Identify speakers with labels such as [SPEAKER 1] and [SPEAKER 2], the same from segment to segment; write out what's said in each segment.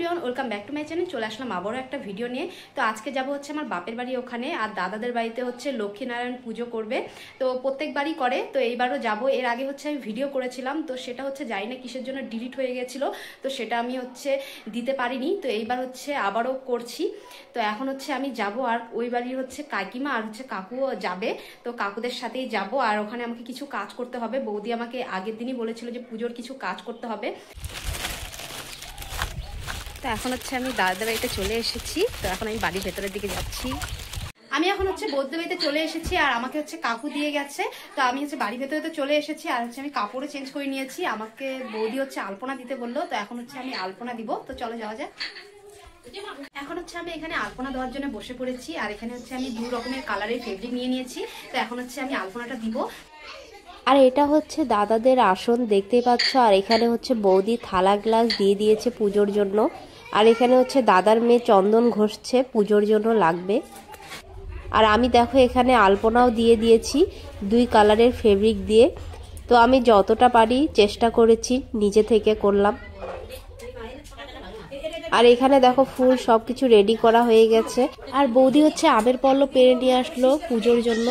[SPEAKER 1] Everyone, welcome back to my channel. চলে আসলাম আবারও একটা ভিডিও নিয়ে। তো আজকে যাব হচ্ছে আমার বাপের বাড়ি ওখানে, আর দাদাদের বাড়িতে হচ্ছে লক্ষ্মীনারায়ণ পুজো করবে। তো প্রত্যেকবারই করে, তো এইবারও যাব। এর আগে হচ্ছে আমি ভিডিও করেছিলাম, তো সেটা হচ্ছে জানি না কিসের জন্য ডিলিট হয়ে গেছিলো, তো সেটা আমি হচ্ছে দিতে পারিনি। তো এইবার হচ্ছে আবারও করছি। তো এখন হচ্ছে আমি যাব, আর ওই বাড়ির হচ্ছে কাকিমা আর হচ্ছে কাকুও যাবে। তো কাকুদের সাথেই যাব, আর ওখানে আমাকে কিছু কাজ করতে হবে। বৌদি আমাকে আগের দিনই বলেছিল যে পুজোর কিছু কাজ করতে হবে। তো এখন হচ্ছে আমি দাদাদের বাড়িতে চলে এসেছি। তো এখন আমি বাড়ির ভেতরের দিকে যাচ্ছি। আমি এখন হচ্ছে বৌদির বাড়িতে চলে এসেছি, আর আমাকে হচ্ছে কাকু দিয়ে গেছে। তো আমি হচ্ছে বাড়ির ভেতরে তো চলে এসেছি, আর হচ্ছে আমি কাপড়ও চেঞ্জ করে নিয়েছি। আমাকে বৌদি হচ্ছে আলপনা দিতে বললো, তো এখন হচ্ছে আমি আলপনা দিব। তো চলো যাওয়া যাক। এখন হচ্ছে আমি এখানে আলপনা দেওয়ার জন্য বসে পড়েছি, আর এখানে হচ্ছে আমি 2 রকমের কালারের ফেব্রিক নিয়ে নিয়েছি। তো এখন হচ্ছে আমি আলপনাটা দিব।
[SPEAKER 2] আর এটা হচ্ছে দাদাদের আসন দেখতে পাচ্ছ, আর এখানে হচ্ছে বৌদি থালা গ্লাস দিয়ে দিয়েছে পুজোর জন্য। আর এখানে হচ্ছে দাদার মেয়ে চন্দন ঘষছে, পুজোর জন্য লাগবে। আর আমি দেখো এখানে আলপনাও দিয়ে দিয়েছি 2 কালারের ফেব্রিক দিয়ে। তো আমি যতটা পারি চেষ্টা করেছি, নিজে থেকে করলাম। আর এখানে দেখো ফুল সবকিছু রেডি করা হয়ে গেছে, আর বৌদি হচ্ছে আমের পল্লব পেরে নিয়ে আসলো পুজোর জন্য।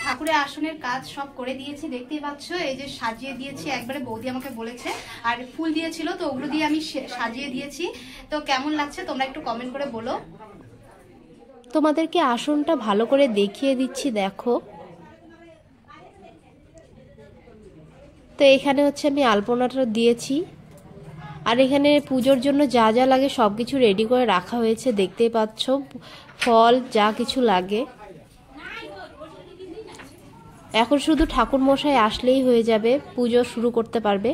[SPEAKER 1] ঠাকুরের আসনের কাজ সব করে দিয়েছি, দেখতেই পাচ্ছ। এই যে সাজিয়ে দিয়েছি একবারে, বৌদি আমাকে বলেছে। আর ফুল দিয়েছিল, তো ওগুলো দিয়ে আমি সাজিয়ে দিয়েছি। তো কেমন লাগছে তোমরা একটু কমেন্ট করে বলো।
[SPEAKER 2] তোমাদেরকে আসনটা ভালো করে দেখিয়ে দিচ্ছি, দেখো। তো এখানে হচ্ছে আমি আলপনাটা দিয়েছি, আর এখানে পুজোর জন্য যা যা লাগে সবকিছু রেডি করে রাখা হয়েছে, দেখতেই পাচ্ছ। ফল যা কিছু লাগে, এখন শুধু ঠাকুর মশাই আসলেই হয়ে যাবে, পুজো শুরু করতে পারবে।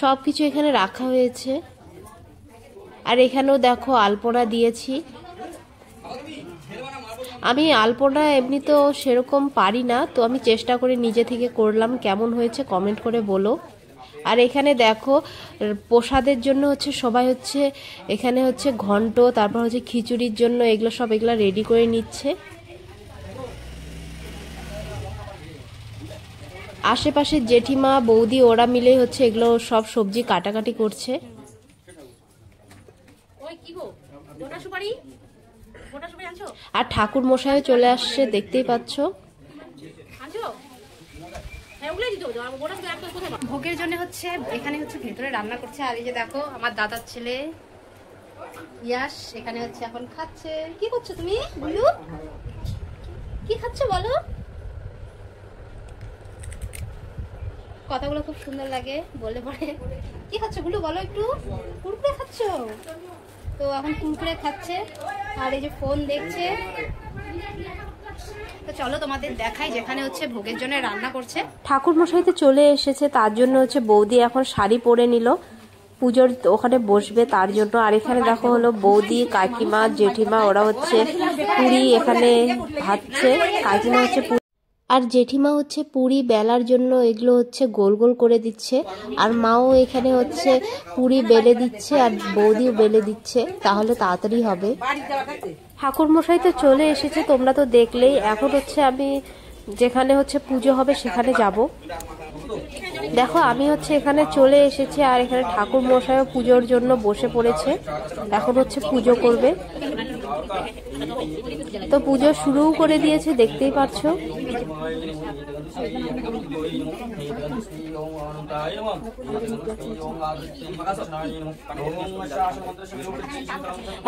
[SPEAKER 2] সবকিছু এখানে রাখা হয়েছে, আর এখানেও দেখো আলপনা দিয়েছি। আমি আলপনা এমনি তো সেরকম পারি না, তো আমি চেষ্টা করে নিজে থেকে করলাম। কেমন হয়েছে কমেন্ট করে বলো। আর এখানে দেখো প্রসাদের জন্য হচ্ছে সবাই হচ্ছে এখানে হচ্ছে ঘন্ট, তারপর হচ্ছে খিচুড়ির জন্য এগুলো সব এগুলো রেডি করে নিচ্ছে। আশেপাশে জেঠিমা বৌদি ওরা মিলে হচ্ছে এগুলো সব সবজি কাটাকাটি করছে। আর ঠাকুর মশাইও চলে আসছে, দেখতেই পাচ্ছ।
[SPEAKER 1] ভোগের জন্য হচ্ছে এখানে হচ্ছে ভেতরে রান্না করছে। আর এই যে দেখো আমার দাদার ছেলে ইয়াস এখানে হচ্ছে এখন খাচ্ছে। কি করছো তুমি বুলু? কি খাচ্ছ বলো? কথাগুলো খুব সুন্দর লাগে বলে পরে। কি খাচ্ছ গুলু বলো একটু? কুরকুরে খাচ্ছ? তো এখন কুরকুরে খাচ্ছে, আর এই যে ফোন দেখছে। তো চলো তোমাদের দেখাই যেখানে হচ্ছে ভোগের জন্য রান্না করছে।
[SPEAKER 2] ঠাকুর মশাইতে চলে এসেছে, তার জন্য হচ্ছে বৌদি এখন শাড়ি পরে নিল, পুজোর ওখানে বসবে তার জন্য। আর এখানে দেখো হলো বৌদি, কাকিমা, জেঠিমা ওরা হচ্ছে পুরি এখানে ভাজছে। কাকিমা হচ্ছে আর জেঠিমা হচ্ছে পুরি বেলার জন্য এগুলো হচ্ছে গোল গোল করে দিচ্ছে, আর মাও এখানে হচ্ছে পুরি বেলে দিচ্ছে, আর বৌদিও বেলে দিচ্ছে, তাহলে তাড়াতাড়ি হবে। ঠাকুর মশাই তো চলে এসেছে, তোমরা তো দেখলেই। এখন হচ্ছে আমি যেখানে হচ্ছে পুজো হবে সেখানে যাব। দেখো আমি হচ্ছে এখানে চলে এসেছি, আর এখানে ঠাকুর মশাইও পুজোর জন্য বসে পড়েছে, এখন হচ্ছে পুজো করবে। তো পুজো শুরুও করে দিয়েছে, দেখতেই পাচ্ছ।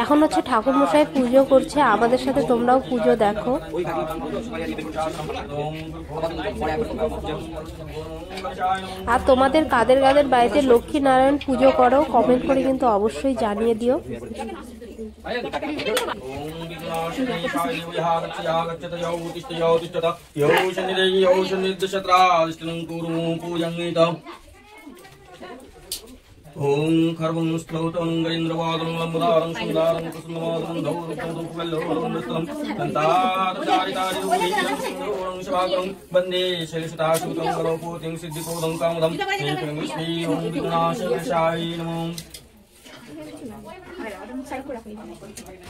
[SPEAKER 2] এখন হচ্ছে ঠাকুর মশাই পুজো করছে, আমাদের সাথে তোমরাও পুজো দেখো। আর তোমাদের কাদের কাদের বাড়িতে লক্ষ্মী নারায়ণ পুজো করো কমেন্ট করে কিন্তু অবশ্যই জানিয়ে দিও।
[SPEAKER 3] ओम खर्वं स्फ्लौतं गरीन्द्रवादं लम्बुदारं सुंदरं कुसुमवादं धौरं कुवल्लवरं तन्तारचारितारिरूपीरं सुन्दरं शिवाकरं वन्दे शैलसुताशुतं करोपूतिं सिद्धिपूतं कामदं श्रीं विष्णु ओम विघ्नाशनाय नमः।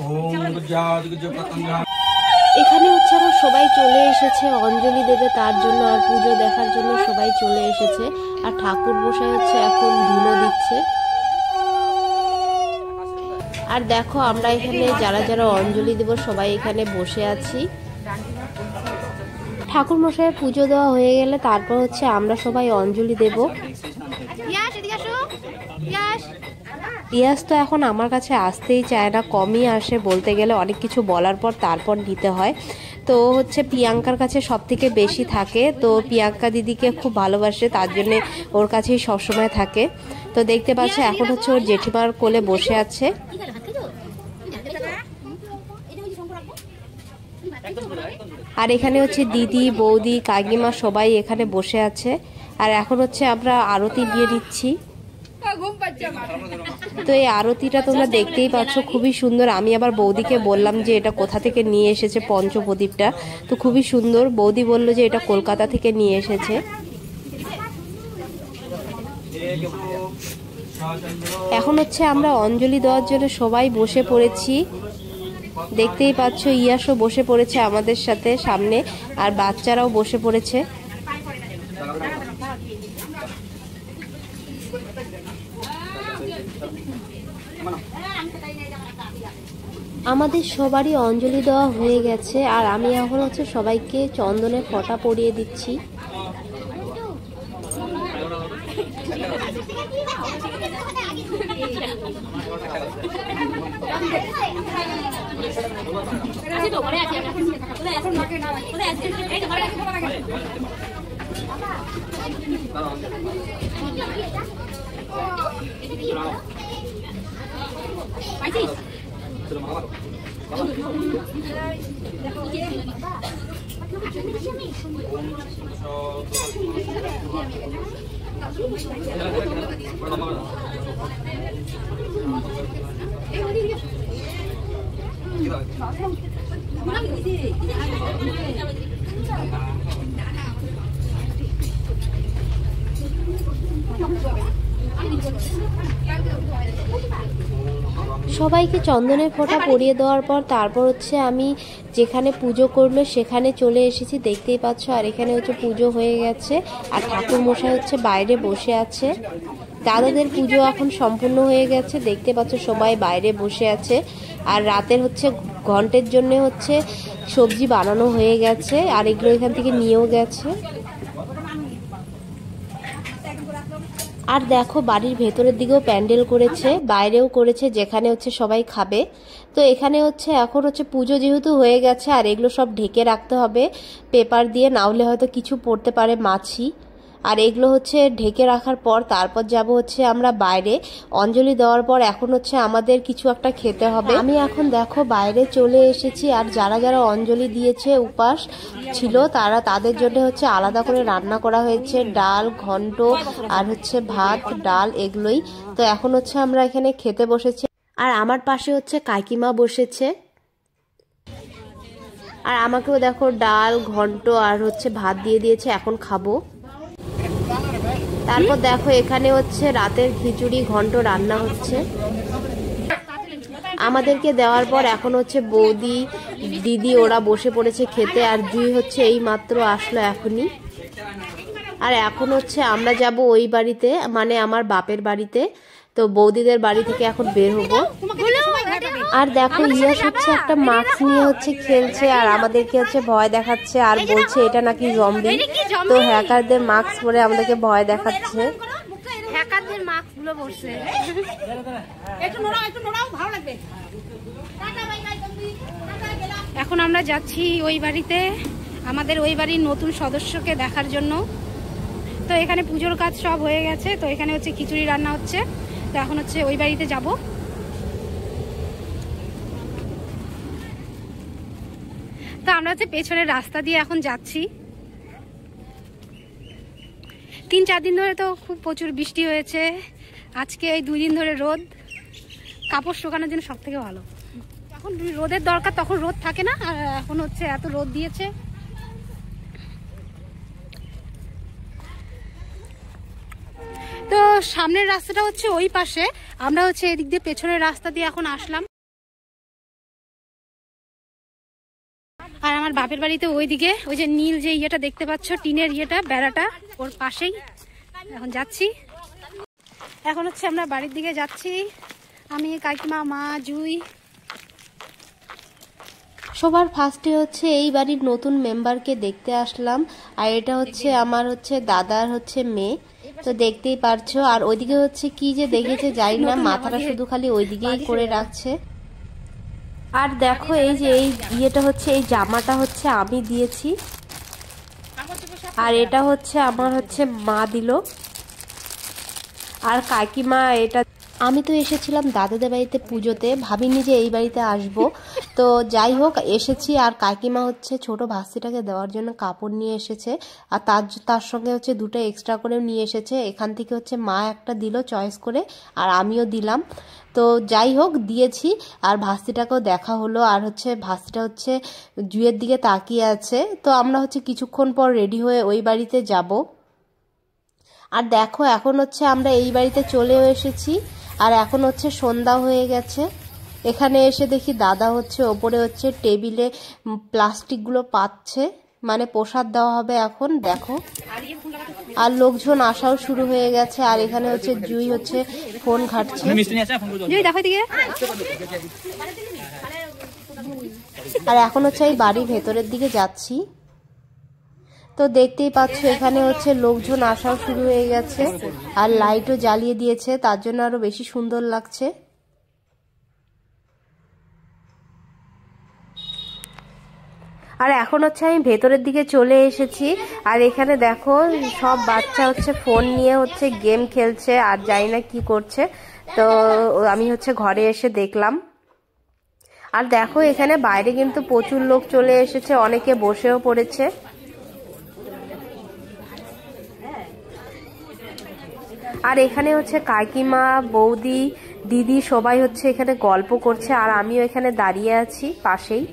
[SPEAKER 3] ओम गुज्जाद गुज्ज प्रतंगा
[SPEAKER 2] এখানে হচ্ছে আমার সবাই চলে এসেছে অঞ্জলি দেবে তার জন্য, আর পুজো দেখার জন্য সবাই চলে এসেছে। আর ঠাকুর মশাই হচ্ছে এখন ধুলো দিচ্ছে। আর দেখো আমরা এখানে যারা যারা অঞ্জলি দেব সবাই এখানে বসে আছি। ঠাকুর মশাইয়ের পুজো দেওয়া হয়ে গেলে তারপর হচ্ছে আমরা সবাই অঞ্জলি দেব। ইয়াস তো এখন আমার কাছে আসতেই চায় না, কমই আসে বলতে গেলে, অনেক কিছু বলার পর তারপর নিতে হয়। তো হচ্ছে প্রিয়াঙ্কার কাছে সব থেকে বেশি থাকে, তো প্রিয়াঙ্কা দিদিকে খুব ভালোবাসে, তার জন্য ওর কাছেই সবসময় থাকে। তো দেখতে পাচ্ছ এখন হচ্ছে ওর জেঠিমার কোলে বসে আছে। আর এখানে হচ্ছে দিদি, বৌদি, কাকিমা সবাই এখানে বসে আছে। আর এখন হচ্ছে আমরা আরতি নিয়ে নিচ্ছি। তো এই আরতিটা তোমরা দেখতেই পাচ্ছ, খুবই সুন্দর। আমি আবার বৌদিকে বললাম যে এটা কোথা থেকে নিয়ে এসেছে পঞ্চপ্রদীপটা, তো খুবই সুন্দর। বৌদি বলল যে এটা কলকাতা থেকে নিয়ে এসেছে। এখন হচ্ছে আমরা অঞ্জলি দেওয়ার জন্য সবাই বসে পড়েছি। দেখতেই পাচ্ছ ইয়াসও বসে পড়েছে আমাদের সাথে সামনে, আর বাচ্চারাও বসে পড়েছে। আমাদের সবারই অঞ্জলি দেওয়া হয়ে গেছে, আর আমি এখন হচ্ছে সবাইকে চন্দনের ফোঁটা পরিয়ে দিচ্ছি। সবাইকে চন্দনের ফোঁটা পরিয়ে দেওয়ার পর তারপর হচ্ছে আমি যেখানে পুজো করলো সেখানে চলে এসেছি, দেখতেই পাচ্ছ। আর এখানে হচ্ছে পুজো হয়ে গেছে, আর ঠাকুর মশাই হচ্ছে বাইরে বসে আছে। দাদাদের পুজো এখন সম্পূর্ণ হয়ে গেছে, দেখতে পাচ্ছ সবাই বাইরে বসে আছে। আর রাতের হচ্ছে ঘন্টের জন্য হচ্ছে সবজি বানানো হয়ে গেছে, আর এগুলো এখান থেকে নিয়েও গেছে। আর দেখো বাড়ির ভেতরের দিকেও প্যান্ডেল করেছে, বাইরেও করেছে, যেখানে হচ্ছে সবাই খাবে। তো এখানে হচ্ছে এখন হচ্ছে পুজো যেহেতু হয়ে গেছে, আর এগুলো সব ঢেকে রাখতে হবে পেপার দিয়ে, না হলে হয়তো কিছু পড়তে পারে মাছি। আর এগুলো হচ্ছে ঢেকে রাখার পর তারপর যাব হচ্ছে আমরা বাইরে। অঞ্জলি দেওয়ার পর এখন হচ্ছে আমাদের কিছু একটা খেতে হবে। আমি এখন দেখো বাইরে চলে এসেছি, আর যারা যারা অঞ্জলি দিয়েছে উপাস ছিল তাদের জন্য হচ্ছে আলাদা করে রান্না করা হয়েছে, ডাল, ঘন্ট, আর হচ্ছে ভাত, ডাল, এগুলোই। তো এখন হচ্ছে আমরা এখানে খেতে বসেছি, আর আমার পাশে হচ্ছে কাকিমা বসেছে। আর আমাকেও দেখো ডাল, ঘন্ট আর হচ্ছে ভাত দিয়ে দিয়েছে, এখন খাবো। তারপর দেখো এখানে হচ্ছে রাতের খিচুড়ি, ঘন্ট রান্না হচ্ছে। আমাদেরকে দেওয়ার পর এখন হচ্ছে বৌদি, দিদি ওরা বসে পড়েছে খেতে, আর জুই হচ্ছে এই মাত্র আসলো এখনই। আর এখন হচ্ছে আমরা যাব ওই বাড়িতে, মানে আমার বাপের বাড়িতে। তো বৌদিদের বাড়ি থেকে এখন বের হবো। আর দেখো ইয়াস হচ্ছে একটা মাস্ক নিয়ে হচ্ছে খেলছে, আর আমাদেরকে হচ্ছে ভয় দেখাচ্ছে, আর বলছে এটা নাকি জম্বি। তো হ্যাকারদের মাস্ক পরে আমাদেরকে ভয় দেখাচ্ছে।
[SPEAKER 1] হ্যাকারদের মাস্ক গুলো বসছে। এখন আমরা যাচ্ছি ওই বাড়িতে, আমাদের ওই বাড়ির নতুন সদস্যকে দেখার জন্য। তো এখানে পুজোর কাজ সব হয়ে গেছে, তো এখানে হচ্ছে খিচুড়ি রান্না হচ্ছে। তো এখন হচ্ছে ওই বাড়িতে যাব। তো আমরা হচ্ছে পেছনের রাস্তা দিয়ে এখন যাচ্ছি। 3-4 দিন ধরে তো খুব প্রচুর বৃষ্টি হয়েছে, আজকে এই 2 দিন ধরে রোদ। কাপড় শুকানোর জন্য সব থেকে ভালো। এখন রোদের দরকার, তখন রোদ থাকে না, আর এখন হচ্ছে এত রোদ দিয়েছে। তো সামনের রাস্তাটা হচ্ছে ওই পাশে, আমরা হচ্ছে এদিক দিয়ে পেছনের রাস্তা দিয়ে এখন আসলাম। আর আমার বাপের বাড়িতে ওইদিকে ওই যে নীল যে ইয়েটা দেখতে পাচ্ছ, টিনের ইয়েটা, বেড়াটা, ওর পাশেই এখন যাচ্ছি। এখন হচ্ছে আমরা বাড়ির দিকে যাচ্ছি। আমি কাকিমা, মা, জুই।
[SPEAKER 2] সবার ফার্স্টে হচ্ছে এই বাড়ির নতুন মেম্বারকে দেখতে আসলাম। আর এটা হচ্ছে আমার হচ্ছে দাদার হচ্ছে মেয়ে, তো দেখতেই পারছো। আর ওইদিকে হচ্ছে কি যে দেখেছে যাই না, মাথাটা শুধু খালি ওইদিকেই করে রাখছে। আর দেখো এই যে এই ইয়েটা হচ্ছে, এই জামাটা হচ্ছে আমি দিয়েছি, আর এটা হচ্ছে আমার হচ্ছে মা দিল। আর কাকিমা এটা, আমি তো এসেছিলাম দাদাদের বাড়িতে পুজোতে, ভাবিনি যে এই বাড়িতে আসব। তো যাই হোক এসেছি। আর কাকিমা হচ্ছে ছোট ভাস্তিটাকে দেওয়ার জন্য কাপড় নিয়ে এসেছে, আর তার সঙ্গে হচ্ছে দুটো এক্সট্রা করেও নিয়ে এসেছে। এখান থেকে হচ্ছে মা একটা দিল চয়েস করে, আর আমিও দিলাম। তো যাই হোক দিয়েছি, আর ভাস্তিটাকেও দেখা হলো। আর হচ্ছে ভাস্তিটা হচ্ছে জুয়ের দিকে তাকিয়ে আছে। তো আমরা হচ্ছে কিছুক্ষণ পর রেডি হয়ে ওই বাড়িতে যাব। আর দেখো এখন হচ্ছে আমরা এই বাড়িতে চলেও এসেছি, আর এখন হচ্ছে সন্ধ্যা হয়ে গেছে। এখানে এসে দেখি দাদা হচ্ছে ওপরে হচ্ছে টেবিলে প্লাস্টিকগুলো পাচ্ছে, মানে প্রসাদ দেওয়া হবে এখন, দেখো। আর লোকজন আসাও শুরু হয়ে গেছে। আর এখানে হচ্ছে জুই হচ্ছে ফোন ঘাটছে।
[SPEAKER 1] জুই দেখো দিকে।
[SPEAKER 2] আর এখন হচ্ছে এই বাড়ির ভেতরের দিকে যাচ্ছি। তো দেখতেই পাচ্ছ এখানে হচ্ছে লোকজন আসাও শুরু হয়ে গেছে, আর লাইটও জ্বালিয়ে দিয়েছে, তার জন্য আরো বেশি সুন্দর লাগছে। আর এখন হচ্ছে আমি ভেতরের দিকে চলে এসেছি। আর এখানে দেখো সব বাচ্চা হচ্ছে ফোন নিয়ে হচ্ছে গেম খেলছে, আর জানি না কি করছে। তো আমি হচ্ছে ঘরে এসে দেখলাম। আর দেখো এখানে বাইরে কিন্তু প্রচুর লোক চলে এসেছে, অনেকে বসেও পড়েছে। আর এখানে হচ্ছে কাকিমা, বৌদি, দিদি সবাই হচ্ছে এখানে গল্প করছে, আর আমিও এখানে দাঁড়িয়ে আছি পাশেই।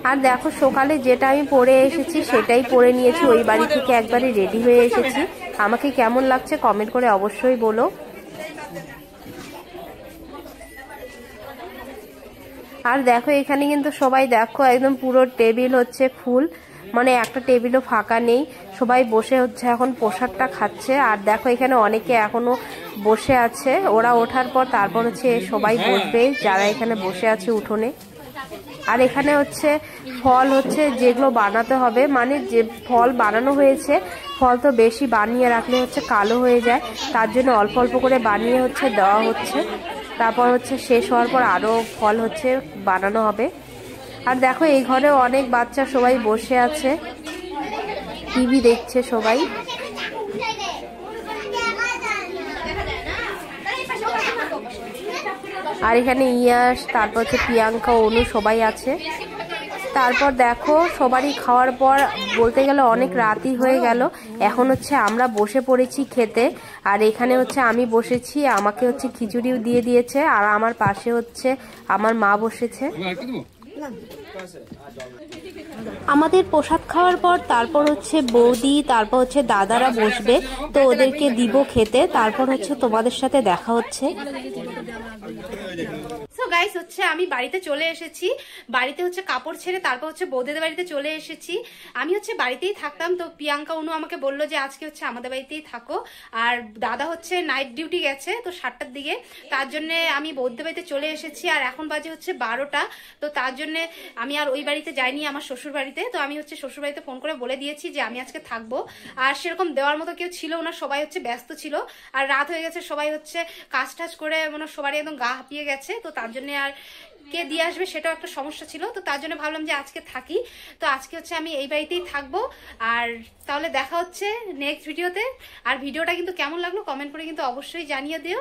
[SPEAKER 2] আর দেখো সকালে যেটা আমি পরে এসেছি সেটাই পরে নিয়েছি, ওই বাড়ি থেকে একবারে রেডি হয়ে এসেছি। আমাকে কেমন লাগছে কমেন্ট করে অবশ্যই বলো। আর দেখো এখানে কিন্তু সবাই দেখো একদম পুরো টেবিল হচ্ছে ফুল, মানে একটা টেবিলও ফাঁকা নেই, সবাই বসে হচ্ছে এখন প্রসাদটা খাচ্ছে। আর দেখো এখানে অনেকে এখনো বসে আছে, ওরা ওঠার পর তারপর হচ্ছে সবাই বসবে যারা এখানে বসে আছে উঠোনে। আর এখানে হচ্ছে ফল হচ্ছে যেগুলো বানাতে হবে, মানে যে ফল বানানো হয়েছে, ফল তো বেশি বানিয়ে রাখলে হচ্ছে কালো হয়ে যায়, তার জন্য অল্প অল্প করে বানিয়ে হচ্ছে দেওয়া হচ্ছে। তারপর হচ্ছে শেষ হওয়ার পর আরও ফল হচ্ছে বানানো হবে। আর দেখো এই ঘরে অনেক বাচ্চা সবাই বসে আছে, টিভি দেখছে সবাই। আর এখানে ইয়াস, তারপর হচ্ছে প্রিয়াঙ্কা, অনু সবাই আছে। তারপর দেখো সবারই খাওয়ার পর বলতে গেলে অনেক রাতই হয়ে গেল, এখন হচ্ছে আমরা বসে পড়েছি খেতে। আর এখানে হচ্ছে আমি বসেছি, আমাকে হচ্ছে খিচুড়িও দিয়ে দিয়েছে, আর আমার পাশে হচ্ছে আমার মা বসেছে। আমাদের প্রসাদ খাওয়ার পর তারপর হচ্ছে বৌদি, তারপর হচ্ছে দাদারা বসবে, তো ওদেরকে দিব খেতে, তারপর হচ্ছে তোমাদের সাথে দেখা হচ্ছে।
[SPEAKER 1] সো গাইস হচ্ছে আমি বাড়িতে চলে এসেছি, বাড়িতে হচ্ছে কাপড় ছেড়ে তারপর হচ্ছে বৌদিদের বাড়িতে চলে এসেছি। আমি হচ্ছে বাড়িতেই থাকতাম, তো প্রিয়াঙ্কা, অনু আমাকে বললো যে আজকে হচ্ছে আমাদের বাড়িতেই থাকো। আর দাদা হচ্ছে নাইট ডিউটি গেছে, তো 7টার দিকে, তার জন্য আমি বৌদিদের বাড়িতে চলে এসেছি। আর এখন বাজে হচ্ছে 12টা, তো তার জন্য আমি আর ওই বাড়িতে যাইনি, আমার শ্বশুর বাড়িতে। তো আমি হচ্ছে শ্বশুর বাড়িতে ফোন করে বলে দিয়েছি যে আমি আজকে থাকবো। আর সেরকম দেওয়ার মতো কেউ ছিল না, সবাই হচ্ছে ব্যস্ত ছিল, আর রাত হয়ে গেছে, সবাই হচ্ছে কাজ টাজ করে মানে সবারই একদম গা হাঁপিয়ে গেছে। তো তার জন্য আর কে দিয়ে আসবে সেটাও একটা সমস্যা ছিল, তো তার জন্য ভাবলাম যে আজকে থাকি। তো আজকে হচ্ছে আমি এই বাড়িতেই থাকবো। আর তাহলে দেখা হচ্ছে নেক্সট ভিডিওতে। আর ভিডিওটা কিন্তু কেমন লাগলো কমেন্ট করে কিন্তু অবশ্যই জানিয়ে দিও।